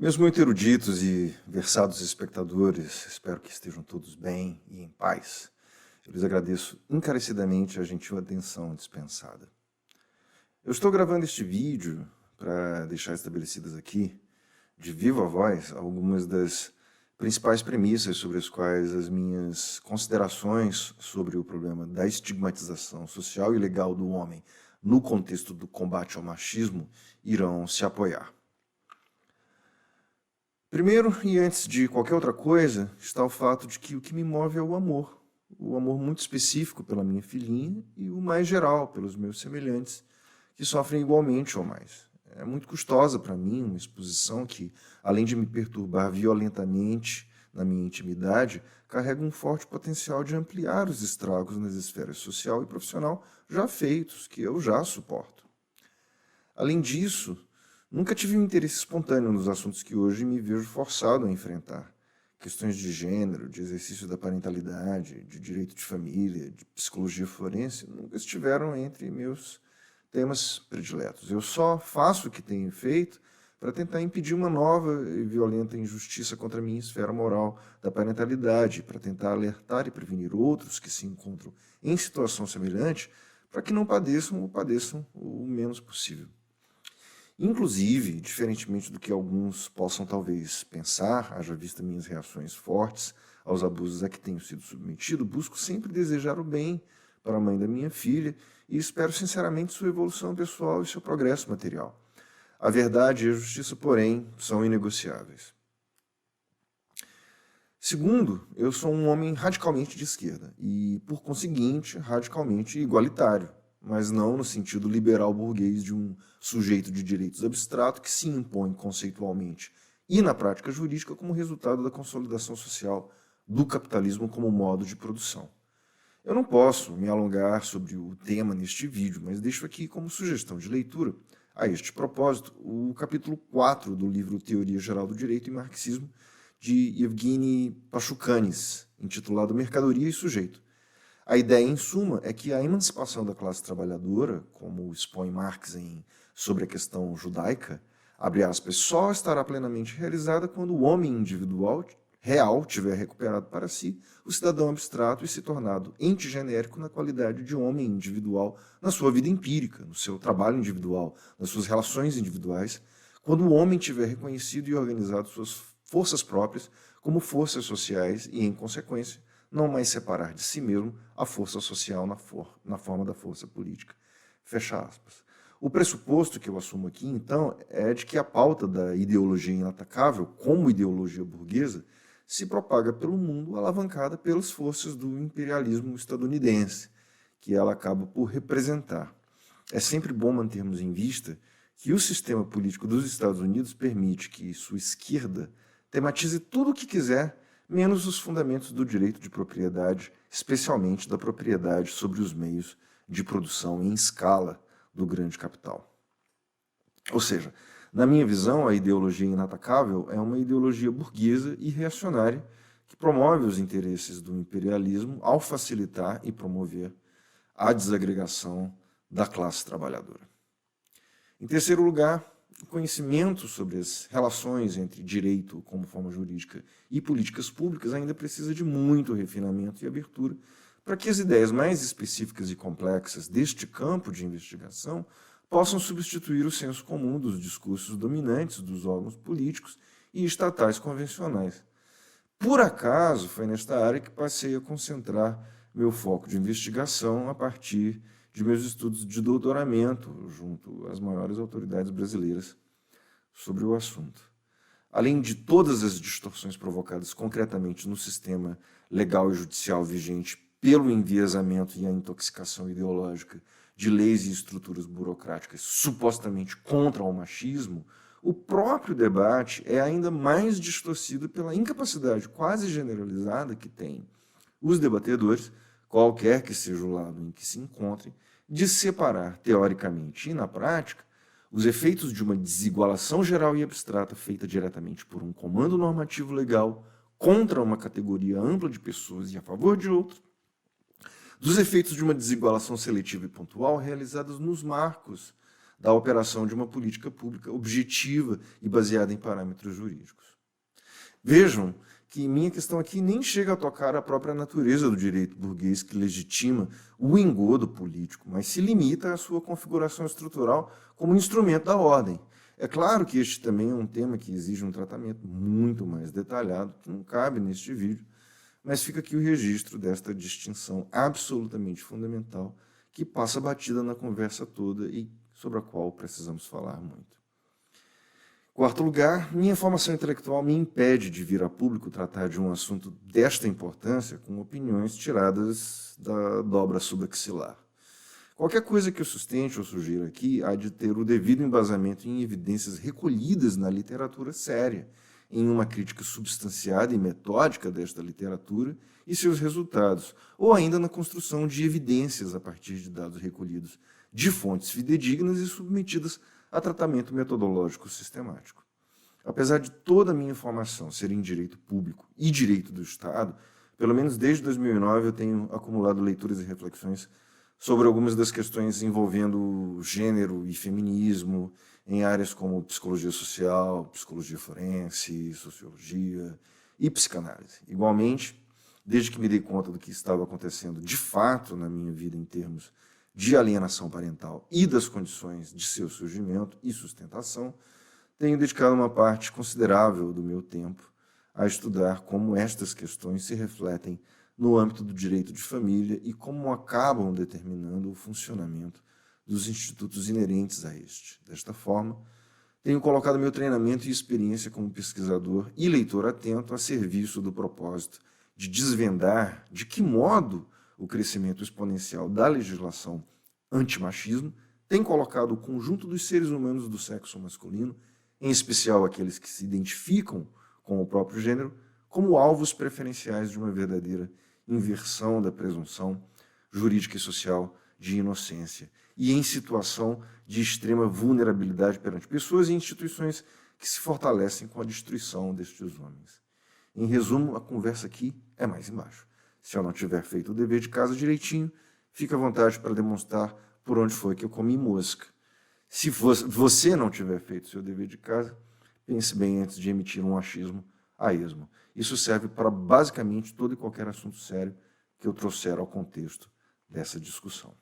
Meus muito eruditos e versados espectadores, espero que estejam todos bem e em paz. Eu lhes agradeço encarecidamente a gentil atenção dispensada. Eu estou gravando este vídeo para deixar estabelecidas aqui, de viva voz, algumas das principais premissas sobre as quais as minhas considerações sobre o problema da estigmatização social e legal do homem no contexto do combate ao machismo irão se apoiar. Primeiro, e antes de qualquer outra coisa, está o fato de que o que me move é o amor muito específico pela minha filhinha e o mais geral pelos meus semelhantes, que sofrem igualmente ou mais. É muito custosa para mim uma exposição que, além de me perturbar violentamente na minha intimidade, carrega um forte potencial de ampliar os estragos nas esferas social e profissional já feitos, que eu já suporto. Além disso, nunca tive um interesse espontâneo nos assuntos que hoje me vejo forçado a enfrentar. Questões de gênero, de exercício da parentalidade, de direito de família, de psicologia forense, nunca estiveram entre meus temas prediletos. Eu só faço o que tenho feito para tentar impedir uma nova e violenta injustiça contra a minha esfera moral da parentalidade, para tentar alertar e prevenir outros que se encontram em situação semelhante, para que não padeçam ou padeçam o menos possível. Inclusive, diferentemente do que alguns possam talvez pensar, haja vista minhas reações fortes aos abusos a que tenho sido submetido, busco sempre desejar o bem para a mãe da minha filha e espero sinceramente sua evolução pessoal e seu progresso material. A verdade e a justiça, porém, são inegociáveis. Segundo, eu sou um homem radicalmente de esquerda e, por conseguinte, radicalmente igualitário, mas não no sentido liberal burguês de um sujeito de direitos abstrato que se impõe conceitualmente e na prática jurídica como resultado da consolidação social do capitalismo como modo de produção. Eu não posso me alongar sobre o tema neste vídeo, mas deixo aqui como sugestão de leitura, a este propósito, o capítulo 4 do livro Teoria Geral do Direito e Marxismo, de Evgeny Pachucanes, intitulado Mercadoria e Sujeito. A ideia, em suma, é que a emancipação da classe trabalhadora, como expõe Marx sobre a questão judaica, abre aspas, só estará plenamente realizada quando o homem individual real tiver recuperado para si o cidadão abstrato e se tornado ente genérico na qualidade de homem individual na sua vida empírica, no seu trabalho individual, nas suas relações individuais, quando o homem tiver reconhecido e organizado suas forças próprias como forças sociais e, em consequência, não mais separar de si mesmo a força social na forma da força política. Fecha aspas. O pressuposto que eu assumo aqui, então, é de que a pauta da ideologia inatacável, como ideologia burguesa, se propaga pelo mundo alavancada pelas forças do imperialismo estadunidense, que ela acaba por representar. É sempre bom mantermos em vista que o sistema político dos Estados Unidos permite que sua esquerda tematize tudo o que quiser, menos os fundamentos do direito de propriedade, especialmente da propriedade sobre os meios de produção em escala do grande capital. Ou seja, na minha visão, a ideologia inatacável é uma ideologia burguesa e reacionária que promove os interesses do imperialismo ao facilitar e promover a desagregação da classe trabalhadora. Em terceiro lugar, o conhecimento sobre as relações entre direito como forma jurídica e políticas públicas ainda precisa de muito refinamento e abertura para que as ideias mais específicas e complexas deste campo de investigação possam substituir o senso comum dos discursos dominantes dos órgãos políticos e estatais convencionais. Por acaso, foi nesta área que passei a concentrar meu foco de investigação a partir de meus estudos de doutoramento junto às maiores autoridades brasileiras sobre o assunto. Além de todas as distorções provocadas concretamente no sistema legal e judicial vigente pelo enviesamento e a intoxicação ideológica de leis e estruturas burocráticas supostamente contra o machismo, o próprio debate é ainda mais distorcido pela incapacidade quase generalizada que têm os debatedores, qualquer que seja o lado em que se encontrem, de separar, teoricamente e na prática, os efeitos de uma desigualação geral e abstrata feita diretamente por um comando normativo legal contra uma categoria ampla de pessoas e a favor de outra, dos efeitos de uma desigualação seletiva e pontual realizadas nos marcos da operação de uma política pública objetiva e baseada em parâmetros jurídicos. Vejam que minha questão aqui nem chega a tocar a própria natureza do direito burguês que legitima o engodo político, mas se limita à sua configuração estrutural como instrumento da ordem. É claro que este também é um tema que exige um tratamento muito mais detalhado, que não cabe neste vídeo, mas fica aqui o registro desta distinção absolutamente fundamental que passa batida na conversa toda e sobre a qual precisamos falar muito. Quarto lugar, minha formação intelectual me impede de vir a público tratar de um assunto desta importância com opiniões tiradas da dobra subaxilar. Qualquer coisa que eu sustente ou sugira aqui há de ter o devido embasamento em evidências recolhidas na literatura séria, em uma crítica substanciada e metódica desta literatura e seus resultados, ou ainda na construção de evidências a partir de dados recolhidos de fontes fidedignas e submetidas a tratamento metodológico sistemático. Apesar de toda a minha formação ser em direito público e direito do Estado, pelo menos desde 2009 eu tenho acumulado leituras e reflexões sobre algumas das questões envolvendo gênero e feminismo, em áreas como psicologia social, psicologia forense, sociologia e psicanálise. Igualmente, desde que me dei conta do que estava acontecendo de fato na minha vida em termos de alienação parental e das condições de seu surgimento e sustentação, tenho dedicado uma parte considerável do meu tempo a estudar como estas questões se refletem no âmbito do direito de família e como acabam determinando o funcionamento dos institutos inerentes a este. Desta forma, tenho colocado meu treinamento e experiência como pesquisador e leitor atento a serviço do propósito de desvendar de que modo o crescimento exponencial da legislação antimachismo tem colocado o conjunto dos seres humanos do sexo masculino, em especial aqueles que se identificam com o próprio gênero, como alvos preferenciais de uma verdadeira inversão da presunção jurídica e social de inocência e em situação de extrema vulnerabilidade perante pessoas e instituições que se fortalecem com a destruição destes homens. Em resumo, a conversa aqui é mais embaixo. Se eu não tiver feito o dever de casa direitinho, fique à vontade para demonstrar por onde foi que eu comi mosca. Se você não tiver feito o seu dever de casa, pense bem antes de emitir um achismo a esmo. Isso serve para basicamente todo e qualquer assunto sério que eu trouxer ao contexto dessa discussão.